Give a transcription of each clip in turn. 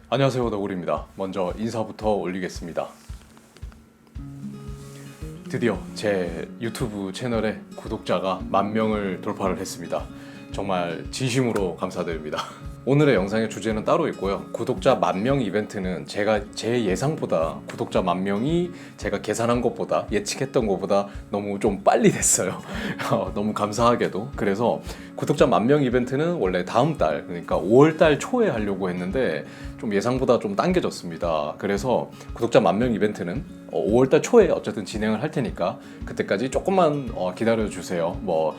안녕하세요, 너구리입니다. 먼저 인사부터 올리겠습니다. 드디어 제 유튜브 채널에 구독자가 10,000명을 돌파를 했습니다. 정말 진심으로 감사드립니다. 오늘의 영상의 주제는 따로 있고요. 구독자 10,000명 이벤트는 제 예상보다 구독자 10,000명이 제가 계산한 것보다 예측했던 것보다 너무 좀 빨리 됐어요. 너무 감사하게도. 그래서 구독자 10,000명 이벤트는 원래 다음 달, 그러니까 5월달 초에 하려고 했는데 좀 예상보다 좀 당겨졌습니다. 그래서 구독자 10,000명 이벤트는 5월달 초에 어쨌든 진행을 할 테니까 그때까지 조금만 기다려 주세요. 뭐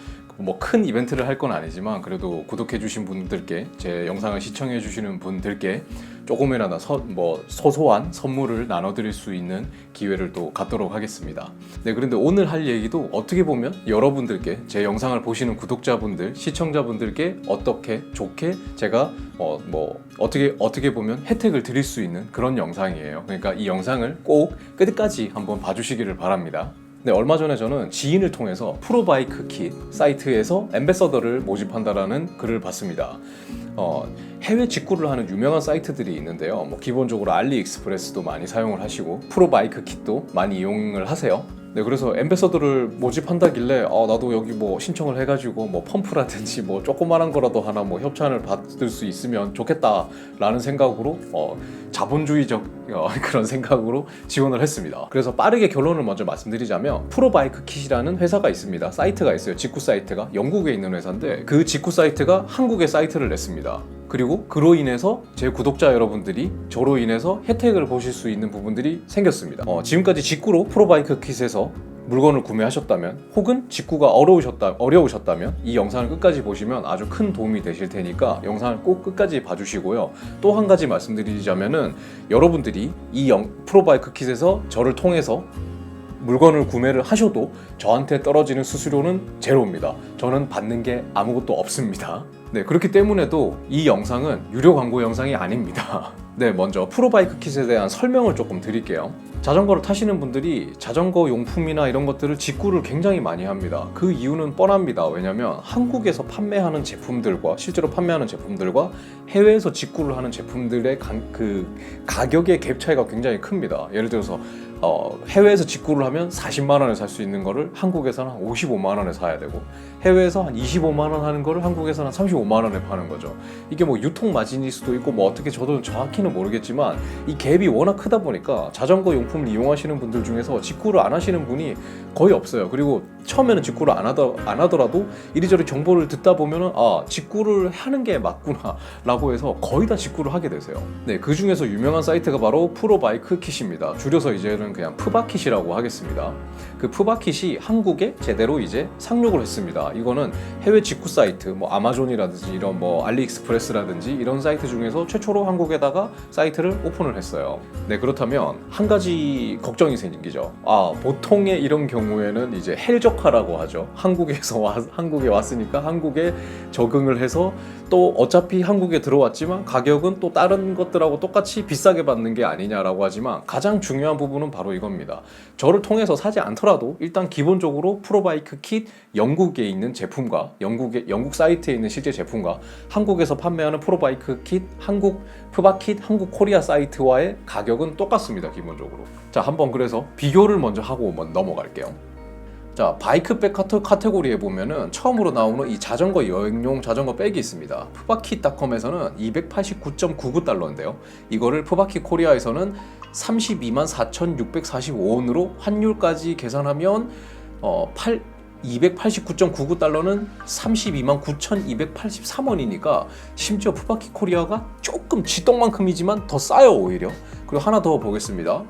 큰 이벤트를 할 건 아니지만 그래도 구독해 주신 분들께, 제 영상을 시청해 주시는 분들께 조금이나마 소소한 선물을 나눠드릴 수 있는 기회를 또 갖도록 하겠습니다. 네, 그런데 오늘 할 얘기도 어떻게 보면 여러분들께, 제 영상을 보시는 구독자분들, 시청자분들께 어떻게 좋게 제가 어떻게 보면 혜택을 드릴 수 있는 그런 영상이에요. 그러니까 이 영상을 꼭 끝까지 한번 봐주시기를 바랍니다. 네, 얼마 전에 저는 지인을 통해서 프로바이크 킷 사이트에서 앰베서더를 모집한다라는 글을 봤습니다. 해외 직구를 하는 유명한 사이트들이 있는데요. 기본적으로 알리익스프레스도 많이 사용을 하시고 프로바이크 킷도 많이 이용을 하세요. 네, 그래서 앰베서더를 모집한다길래 나도 여기 신청을 해가지고 펌프라든지 조그만한 거라도 하나 협찬을 받을 수 있으면 좋겠다라는 생각으로 자본주의적 그런 생각으로 지원을 했습니다. 그래서 빠르게 결론을 먼저 말씀드리자면 프로바이크 킷이라는 회사가 있습니다. 사이트가 있어요. 직구 사이트가 영국에 있는 회사인데 그 직구 사이트가 한국에 사이트를 냈습니다. 그리고 그로 인해서 제 구독자 여러분들이 저로 인해서 혜택을 보실 수 있는 부분들이 생겼습니다. 지금까지 직구로 프로바이크 킷에서 물건을 구매하셨다면 혹은 직구가 어려우셨다면 이 영상을 끝까지 보시면 아주 큰 도움이 되실 테니까 영상을 꼭 끝까지 봐주시고요. 또 한 가지 말씀드리자면은 여러분들이 이 프로바이크 킷에서 저를 통해서 물건을 구매를 하셔도 저한테 떨어지는 수수료는 제로입니다. 저는 받는 게 아무것도 없습니다. 네, 그렇기 때문에도 이 영상은 유료 광고 영상이 아닙니다. 네, 먼저 프로바이크 킷에 대한 설명을 조금 드릴게요. 자전거를 타시는 분들이 자전거 용품이나 이런 것들을 직구를 굉장히 많이 합니다. 그 이유는 뻔합니다. 왜냐면 한국에서 판매하는 제품들과 실제로 판매하는 제품들과 해외에서 직구를 하는 제품들의 그 가격의 갭 차이가 굉장히 큽니다. 예를 들어서 해외에서 직구를 하면 40만 원에 살 수 있는 거를 한국에서는 한 55만 원에 사야 되고 해외에서 한 25만 원 하는 거를 한국에서는 한 35만 원에 파는 거죠. 이게 유통 마진일 수도 있고 어떻게 저도 정확히는 모르겠지만 이 갭이 워낙 크다 보니까 자전거 용품을 이용하시는 분들 중에서 직구를 안 하시는 분이 거의 없어요. 그리고 처음에는 직구를 안 하더라도 이리저리 정보를 듣다 보면은 직구를 하는 게 맞구나 라고 해서 거의 다 직구를 하게 되세요. 네, 그 중에서 유명한 사이트가 바로 프로바이크 킷입니다. 줄여서 이제는 그냥 푸바킷이라고 하겠습니다. 그 푸바킷이 한국에 제대로 이제 상륙을 했습니다. 이거는 해외 직구 사이트, 아마존이라든지 이런 알리익스프레스라든지 이런 사이트 중에서 최초로 한국에다가 사이트를 오픈을 했어요. 네, 그렇다면 한 가지 걱정이 생기죠. 보통의 이런 경우에는 이제 헬적화라고 하죠. 한국에 왔으니까 한국에 적응을 해서 또 어차피 한국에 들어왔지만 가격은 또 다른 것들하고 똑같이 비싸게 받는 게 아니냐라고 하지만 가장 중요한 부분은 바로 이겁니다. 저를 통해서 사지 않더라도 일단 기본적으로 프로바이크 킷 영국에 있는 제품과 영국 사이트에 있는 실제 제품과 한국에서 판매하는 프로바이크 킷 푸바킷 한국 코리아 사이트와의 가격은 똑같습니다. 기본적으로. 자, 한번 그래서 비교를 먼저 하고 넘어갈게요. 자, 바이크백 카테고리에 보면은 처음으로 나오는 이 자전거 여행용 자전거 백이 있습니다. 푸바킷닷컴에서는 289.99달러인데요. 이거를 푸바킷 코리아에서는 324,645원으로 환율까지 계산하면 289.99달러는 329,283원이니까 심지어 푸바킷 코리아가 조금 쥐똥만큼이지만 더 싸요, 오히려. 그리고 하나 더 보겠습니다.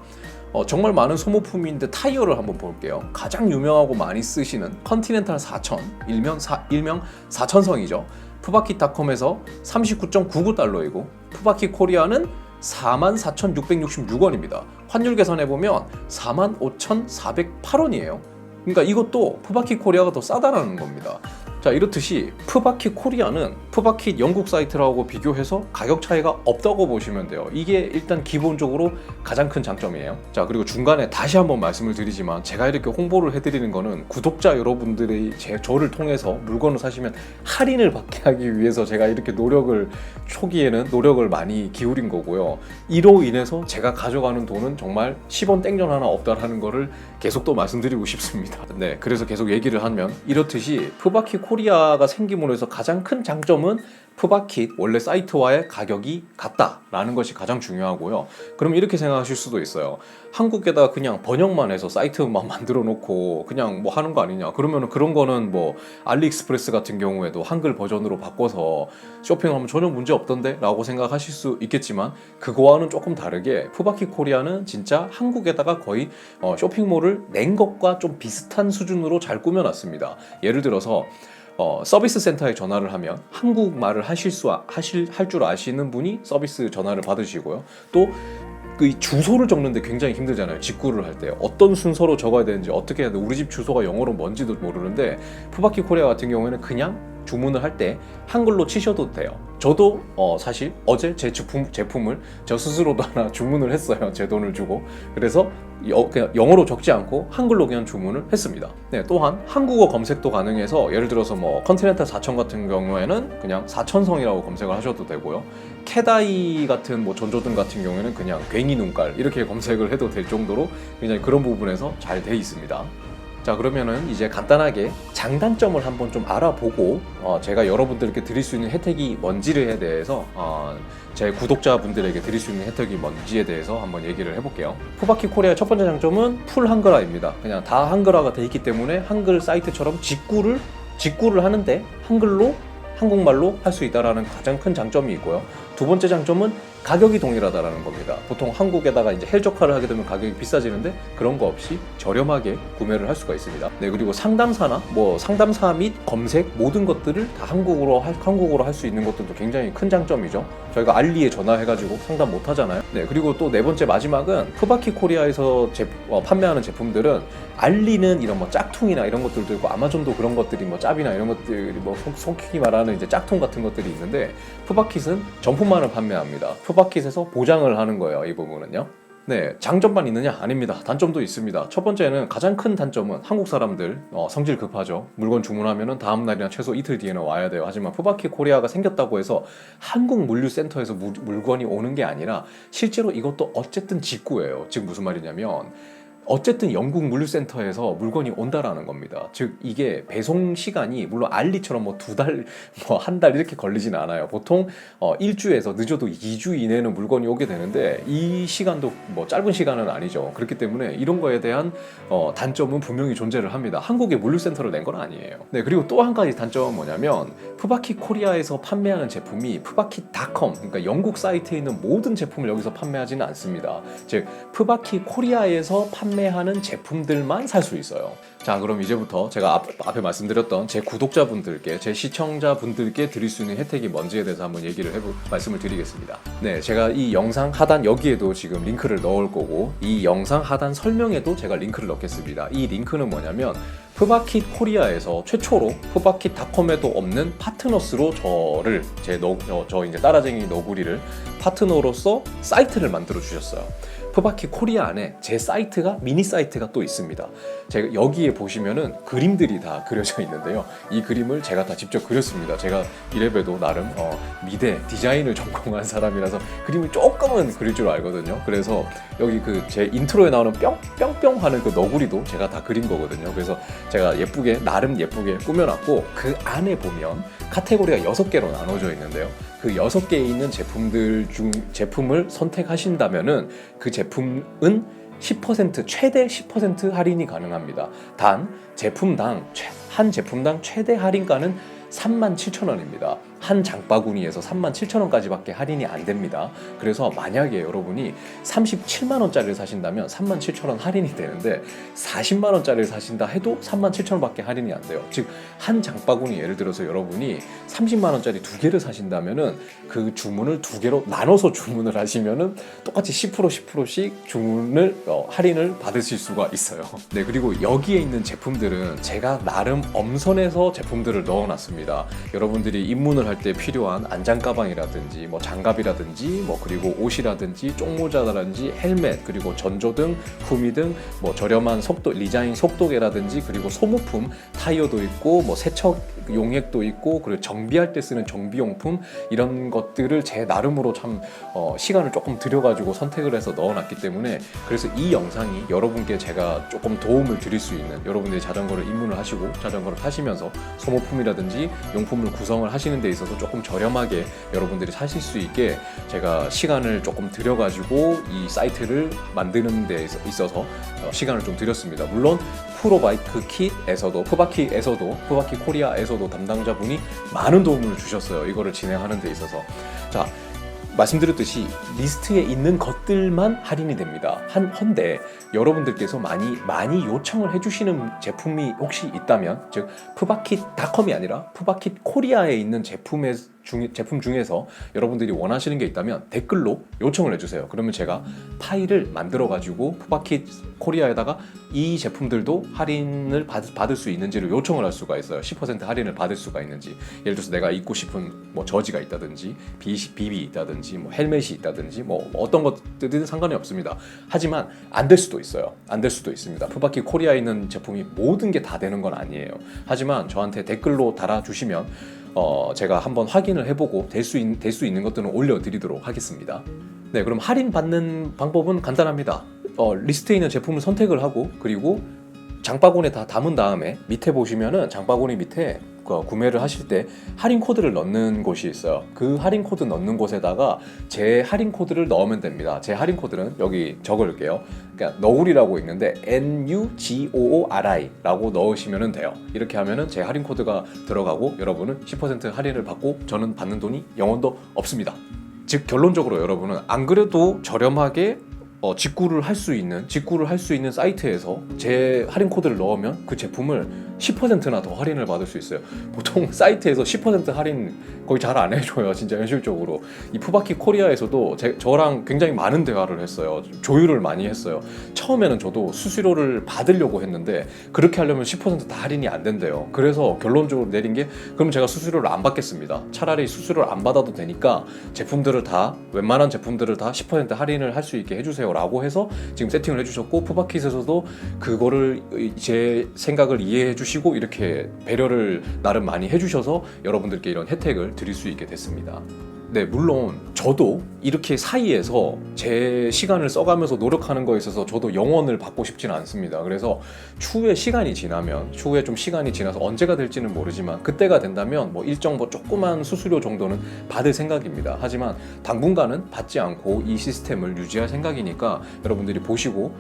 정말 많은 소모품인데 타이어를 한번 볼게요. 가장 유명하고 많이 쓰시는 컨티넨탈 4000, 일명 4000성이죠. 푸바킷닷컴에서 39.99달러이고 푸바킷 코리아는 44,666원입니다. 환율 계산해보면 45,408원이에요. 그러니까 이것도 푸바킷 코리아가 더 싸다라는 겁니다. 자, 이렇듯이 푸바킷 코리아는 푸바킷 영국 사이트라고 비교해서 가격 차이가 없다고 보시면 돼요. 이게 일단 기본적으로 가장 큰 장점이에요. 자, 그리고 중간에 다시 한번 말씀을 드리지만 제가 이렇게 홍보를 해드리는 거는 구독자 여러분들이 저를 통해서 물건을 사시면 할인을 받게 하기 위해서 제가 이렇게 초기에는 노력을 많이 기울인 거고요. 이로 인해서 제가 가져가는 돈은 정말 10원 땡전 하나 없다라는 거를 계속 또 말씀드리고 싶습니다. 네, 그래서 계속 얘기를 하면 이렇듯이 푸바킷 코리아가 생김으로 해서 가장 큰 장점은 푸바킷 원래 사이트와의 가격이 같다라는 것이 가장 중요하고요. 그럼 이렇게 생각하실 수도 있어요. 한국에다 그냥 번역만 해서 사이트만 만들어 놓고 그냥 뭐 하는 거 아니냐. 그러면 그런 거는 뭐 알리익스프레스 같은 경우에도 한글 버전으로 바꿔서 쇼핑하면 전혀 문제 없던데 라고 생각하실 수 있겠지만 그거와는 조금 다르게 푸바킷 코리아는 진짜 한국에다가 거의 쇼핑몰을 낸 것과 좀 비슷한 수준으로 잘 꾸며놨습니다. 예를 들어서 서비스 센터에 전화를 하면 한국말을 할 줄 아시는 분이 서비스 전화를 받으시고요. 또 그 주소를 적는데 굉장히 힘들잖아요. 직구를 할 때 어떤 순서로 적어야 되는지 어떻게 해야 돼. 우리 집 주소가 영어로 뭔지도 모르는데 푸바킷 코리아 같은 경우에는 그냥 주문을 할 때 한글로 치셔도 돼요. 저도 사실 어제 제 제품을 저 스스로도 하나 주문을 했어요. 제 돈을 주고. 그래서 그냥 영어로 적지 않고 한글로 그냥 주문을 했습니다. 네, 또한 한국어 검색도 가능해서 예를 들어서 뭐 컨티넨탈 4천 같은 경우에는 그냥 4천성이라고 검색을 하셔도 되고요. 캐다이 같은 뭐 전조등 같은 경우에는 그냥 괭이 눈깔 이렇게 검색을 해도 될 정도로 굉장히 그런 부분에서 잘 돼 있습니다. 자, 그러면은 이제 간단하게 장단점을 한번 좀 알아보고 제가 여러분들께 드릴 수 있는 혜택이 뭔지에 대해서 제 구독자분들에게 드릴 수 있는 혜택이 뭔지에 대해서 한번 얘기를 해볼게요. 푸바킷 코리아의 첫 번째 장점은 풀 한글화입니다. 그냥 다 한글화가 돼 있기 때문에 한글 사이트처럼 직구를 하는데 한국말로 할 수 있다는 가장 큰 장점이 있고요. 두 번째 장점은 가격이 동일하다는 겁니다. 보통 한국에다가 이제 헬적화를 하게 되면 가격이 비싸지는데 그런 거 없이 저렴하게 구매를 할 수가 있습니다. 네, 그리고 상담사나 상담사 및 검색 모든 것들을 다 한국어로 할 수 있는 것들도 굉장히 큰 장점이죠. 저희가 알리에 전화해가지고 상담 못 하잖아요. 네, 그리고 또 네 번째 마지막은 푸바킷 코리아에서 판매하는 제품들은 알리는 이런 뭐 짝퉁이나 이런 것들도 있고 아마존도 그런 것들이 뭐 짭이나 이런 것들이 뭐 속히 말하는 이제 짝퉁 같은 것들이 있는데 푸바킷은 정품만을 판매합니다. 푸바킷에서 보장을 하는 거예요. 이 부분은요. 네, 장점만 있느냐? 아닙니다. 단점도 있습니다. 첫 번째는 가장 큰 단점은 한국 사람들 성질 급하죠. 물건 주문하면은 다음 날이나 최소 이틀 뒤에는 와야 돼요. 하지만 푸바킷 코리아가 생겼다고 해서 한국 물류센터에서 물건이 오는 게 아니라 실제로 이것도 어쨌든 직구예요. 즉 무슨 말이냐면 어쨌든 영국 물류센터에서 물건이 온다라는 겁니다. 즉 이게 배송 시간이 물론 알리처럼 뭐 2달, 뭐 한 달 이렇게 걸리지는 않아요. 보통 1주에서 늦어도 2주 이내는 물건이 오게 되는데 이 시간도 뭐 짧은 시간은 아니죠. 그렇기 때문에 이런 거에 대한 단점은 분명히 존재를 합니다. 한국에 물류센터를 낸 건 아니에요. 네, 그리고 또 한 가지 단점은 뭐냐면 푸바킷 코리아에서 판매하는 제품이 푸바킷.com, 그러니까 영국 사이트에 있는 모든 제품을 여기서 판매하지는 않습니다. 즉 푸바킷 코리아에서 판매하는 제품들만 살 수 있어요. 자, 그럼 이제부터 제가 앞에 말씀드렸던 제 구독자분들께, 제 시청자분들께 드릴 수 있는 혜택이 뭔지에 대해서 한번 말씀을 드리겠습니다. 네, 제가 이 영상 하단 여기에도 지금 링크를 넣을 거고 이 영상 하단 설명에도 제가 링크를 넣겠습니다. 이 링크는 뭐냐면 푸바킷 코리아에서 최초로 푸바킷닷컴에도 없는 파트너스로 저 이제 따라쟁이 너구리를 파트너로서 사이트를 만들어 주셨어요. 푸바킷 코리아 안에 제 사이트가 미니 사이트가 또 있습니다. 제가 여기에 보시면은 그림들이 다 그려져 있는데요. 이 그림을 제가 다 직접 그렸습니다. 제가 이래봬도 나름 미대 디자인을 전공한 사람이라서 그림을 조금은 그릴 줄 알거든요. 그래서 여기 제 인트로에 나오는 뿅뿅뿅 하는 그 너구리도 제가 다 그린 거거든요. 그래서 제가 나름 예쁘게 꾸며놨고 그 안에 보면 카테고리가 6개로 나눠져 있는데요. 그 6개에 있는 제품을 선택하신다면은 그 제품은 10% 최대 10% 할인이 가능합니다. 단 한 제품당 최대 할인가는 37,000원입니다. 한 장바구니에서 37,000원까지밖에 할인이 안 됩니다. 그래서 만약에 여러분이 37만원짜리를 사신다면 37,000원 할인이 되는데 40만원짜리를 사신다 해도 37,000원밖에 할인이 안 돼요. 즉 한 장바구니, 예를 들어서 여러분이 30만원짜리 2개를 사신다면은 그 주문을 2개로 나눠서 주문을 하시면은 똑같이 10%씩 주문을 할인을 받으실 수가 있어요. 네, 그리고 여기에 있는 제품들은 제가 나름 엄선해서 제품들을 넣어놨습니다. 여러분들이 입문을 할 때 필요한 안장 가방이라든지 뭐 장갑이라든지 뭐 그리고 옷이라든지 쪽모자라든지 헬멧, 그리고 전조등, 후미등, 뭐 저렴한 리자인 속도계라든지, 그리고 소모품 타이어도 있고 뭐 세척 용액도 있고, 그리고 정비할 때 쓰는 정비용품, 이런 것들을 제 나름으로 참 시간을 조금 들여가지고 선택을 해서 넣어놨기 때문에, 그래서 이 영상이 여러분께 제가 조금 도움을 드릴 수 있는, 여러분들이 자전거를 입문을 하시고 자전거를 타시면서 소모품이라든지 용품을 구성을 하시는 데 있어서 조금 저렴하게 여러분들이 사실 수 있게 제가 시간을 조금 들여가지고 이 사이트를 만드는 데 있어서 시간을 좀 들였습니다. 물론 프로바이크 킷에서도, 푸바키 코리아에서도 담당자분이 많은 도움을 주셨어요. 이거를 진행하는 데 있어서. 자, 말씀드렸듯이 리스트에 있는 것들만 할인이 됩니다. 헌데 여러분들께서 많이 요청을 해주시는 제품이 혹시 있다면, 즉 푸바킷닷컴이 아니라 푸바킷 코리아에 있는 제품 중에서 여러분들이 원하시는 게 있다면 댓글로 요청을 해주세요. 그러면 제가 파일을 만들어가지고 푸바킷 코리아에다가 이 제품들도 할인을 받을 수 있는지를 요청을 할 수가 있어요. 10% 할인을 받을 수가 있는지. 예를 들어서 내가 입고 싶은 뭐 저지가 있다든지 비비 있다든지 뭐 헬멧이 있다든지 뭐 어떤 것들은 상관이 없습니다. 하지만 안 될 수도 있어요. 안 될 수도 있습니다. 푸바킷 코리아에 있는 제품이 모든 게 다 되는 건 아니에요. 하지만 저한테 댓글로 달아주시면 제가 한번 확인을 해보고 될 수 있는 것들은 올려드리도록 하겠습니다. 네, 그럼 할인 받는 방법은 간단합니다. 리스트에 있는 제품을 선택을 하고, 그리고 장바구니에 다 담은 다음에 밑에 보시면은 장바구니 밑에 구매를 하실 때 할인 코드를 넣는 곳이 있어요. 그 할인 코드 넣는 곳에다가 제 할인 코드를 넣으면 됩니다. 제 할인 코드는 여기 적을게요. 그러니까 너구리라고 있는데 NUGOORI 라고 넣으시면 돼요. 이렇게 하면은 제 할인 코드가 들어가고 여러분은 10% 할인을 받고 저는 받는 돈이 0원도 없습니다. 즉 결론적으로 여러분은 안 그래도 저렴하게 직구를 할 수 있는 사이트에서 제 할인 코드를 넣으면 그 제품을 10%나 더 할인을 받을 수 있어요. 보통 사이트에서 10% 할인 거의 잘 안 해줘요. 진짜 현실적으로. 이 푸바키 코리아에서도 저랑 굉장히 많은 대화를 했어요. 조율을 많이 했어요. 처음에는 저도 수수료를 받으려고 했는데 그렇게 하려면 10% 다 할인이 안 된대요. 그래서 결론적으로 내린 게, 그럼 제가 수수료를 안 받겠습니다. 차라리 수수료를 안 받아도 되니까 웬만한 제품들을 다 10% 할인을 할 수 있게 해주세요 라고 해서 지금 세팅을 해주셨고, 푸바킷에서도 그거를 제 생각을 이해해 주시고 이렇게 배려를 나름 많이 해주셔서 여러분들께 이런 혜택을 드릴 수 있게 됐습니다. 네, 물론 저도 이렇게 사이에서 제 시간을 써가면서 노력하는 거에 있어서 저도 영원을 받고 싶지는 않습니다. 그래서 추후에 좀 시간이 지나서 언제가 될지는 모르지만 그때가 된다면 뭐 일정 조그만 수수료 정도는 받을 생각입니다. 하지만 당분간은 받지 않고 이 시스템을 유지할 생각이니까 여러분들이 보시고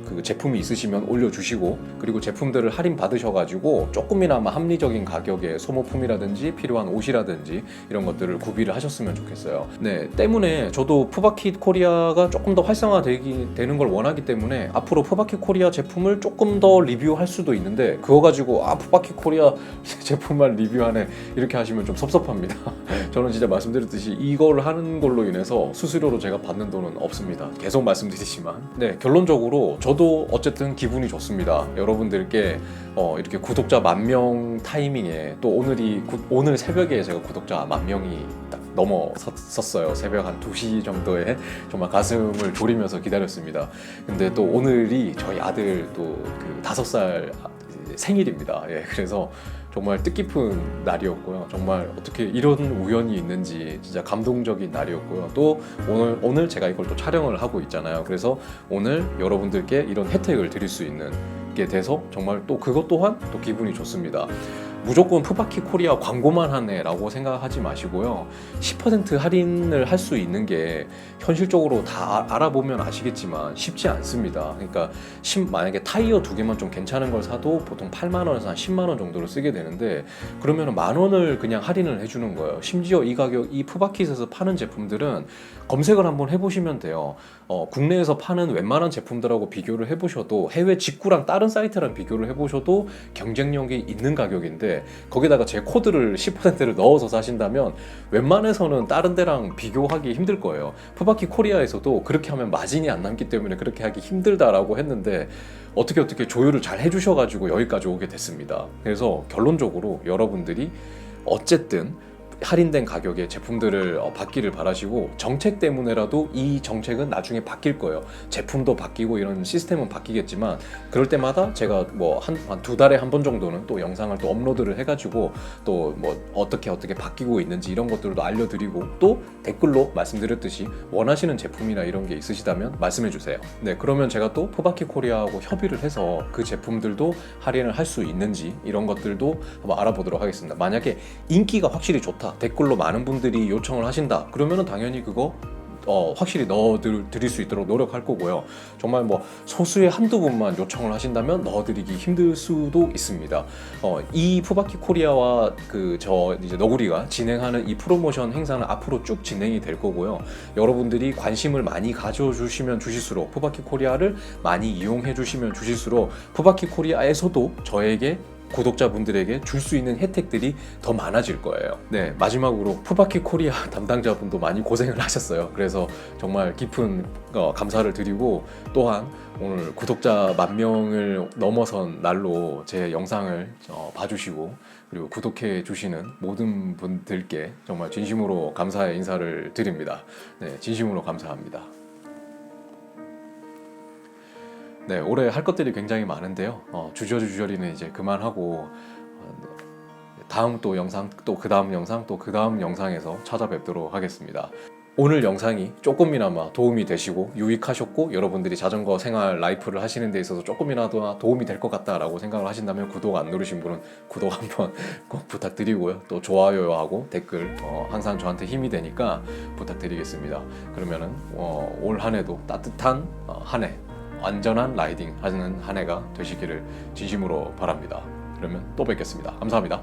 그 제품이 있으시면 올려주시고, 그리고 제품들을 할인 받으셔가지고 조금이나마 합리적인 가격에 소모품이라든지 필요한 옷이라든지 이런 것들을 구비를 하셨으면 좋겠어요. 네, 때문에 저도 푸바킷 코리아가 조금 더 활성화되는 걸 원하기 때문에 앞으로 푸바킷 코리아 제품을 조금 더 리뷰할 수도 있는데, 그거 가지고 푸바킷 코리아 제품만 리뷰하네 이렇게 하시면 좀 섭섭합니다. 저는 진짜 말씀드렸듯이 이걸 하는 걸로 인해서 수수료로 제가 받는 돈은 없습니다. 계속 말씀드리지만. 네, 결론적으로 저도 어쨌든 기분이 좋습니다. 여러분들께 이렇게 구독자 10,000명 타이밍에, 또 오늘 새벽에 제가 구독자 10,000명이 딱 넘어섰어요. 새벽 한 2시 정도에 정말 가슴을 졸이면서 기다렸습니다. 근데 또 오늘이 저희 아들 또 그 5살 생일입니다. 예, 그래서 정말 뜻깊은 날이었고요. 정말 어떻게 이런 우연이 있는지 진짜 감동적인 날이었고요. 또 오늘 제가 이걸 또 촬영을 하고 있잖아요. 그래서 오늘 여러분들께 이런 혜택을 드릴 수 있는 게 돼서 정말 또 그것 또한 또 기분이 좋습니다. 무조건 푸바키 코리아 광고만 하네라고 생각하지 마시고요. 10% 할인을 할 수 있는 게 현실적으로 다 알아보면 아시겠지만 쉽지 않습니다. 그러니까 만약에 타이어 2개만 좀 괜찮은 걸 사도 보통 8만 원에서 한 10만 원 정도를 쓰게 되는데, 그러면 만 원을 그냥 할인을 해주는 거예요. 심지어 이 가격, 이 푸바킷에서 파는 제품들은 검색을 한번 해보시면 돼요. 국내에서 파는 웬만한 제품들하고 비교를 해보셔도, 해외 직구랑 다른 사이트랑 비교를 해보셔도 경쟁력이 있는 가격인데, 거기다가 제 코드를 10%를 넣어서 사신다면 웬만해서는 다른 데랑 비교하기 힘들 거예요. 푸바키 코리아에서도 그렇게 하면 마진이 안 남기 때문에 그렇게 하기 힘들다라고 했는데, 어떻게 조율을 잘 해주셔가지고 여기까지 오게 됐습니다. 그래서 결론적으로 여러분들이 어쨌든 할인된 가격의 제품들을 받기를 바라시고, 정책 때문에라도 이 정책은 나중에 바뀔 거예요. 제품도 바뀌고 이런 시스템은 바뀌겠지만, 그럴 때마다 제가 뭐 한 2달에 한 번 정도는 또 영상을 또 업로드를 해가지고 또 뭐 어떻게 바뀌고 있는지 이런 것들도 알려드리고, 또 댓글로 말씀드렸듯이 원하시는 제품이나 이런 게 있으시다면 말씀해 주세요. 네, 그러면 제가 또 푸바키 코리아하고 협의를 해서 그 제품들도 할인을 할 수 있는지 이런 것들도 한번 알아보도록 하겠습니다. 만약에 인기가 확실히 좋다, 댓글로 많은 분들이 요청을 하신다, 그러면은 당연히 그거 확실히 넣어드릴 수 있도록 노력할 거고요. 정말 뭐 소수의 한두 분만 요청을 하신다면 넣어드리기 힘들 수도 있습니다. 이 푸바키 코리아와 저 이제 너구리가 진행하는 이 프로모션 행사는 앞으로 쭉 진행이 될 거고요. 여러분들이 관심을 많이 가져주시면 주실수록, 푸바키 코리아를 많이 이용해 주시면 주실수록, 푸바키 코리아에서도 저에게, 구독자분들에게 줄 수 있는 혜택들이 더 많아질 거예요. 네, 마지막으로 푸바키 코리아 담당자분도 많이 고생을 하셨어요. 그래서 정말 깊은 감사를 드리고, 또한 오늘 구독자 10,000명을 넘어선 날로 제 영상을 봐주시고 그리고 구독해 주시는 모든 분들께 정말 진심으로 감사의 인사를 드립니다. 네, 진심으로 감사합니다. 네, 올해 할 것들이 굉장히 많은데요. 주저리는 이제 그만하고, 다음 또 영상, 또 그 다음 영상, 또 그 다음 영상에서 찾아뵙도록 하겠습니다. 오늘 영상이 조금이나마 도움이 되시고 유익하셨고, 여러분들이 자전거 생활 라이프를 하시는 데 있어서 조금이라도 도움이 될 것 같다라고 생각을 하신다면, 구독 안 누르신 분은 구독 한번 꼭 부탁드리고요. 또 좋아요하고 댓글 항상 저한테 힘이 되니까 부탁드리겠습니다. 그러면은 올 한 해도 따뜻한 한 해, 안전한 라이딩 하는 한 해가 되시기를 진심으로 바랍니다. 그러면 또 뵙겠습니다. 감사합니다.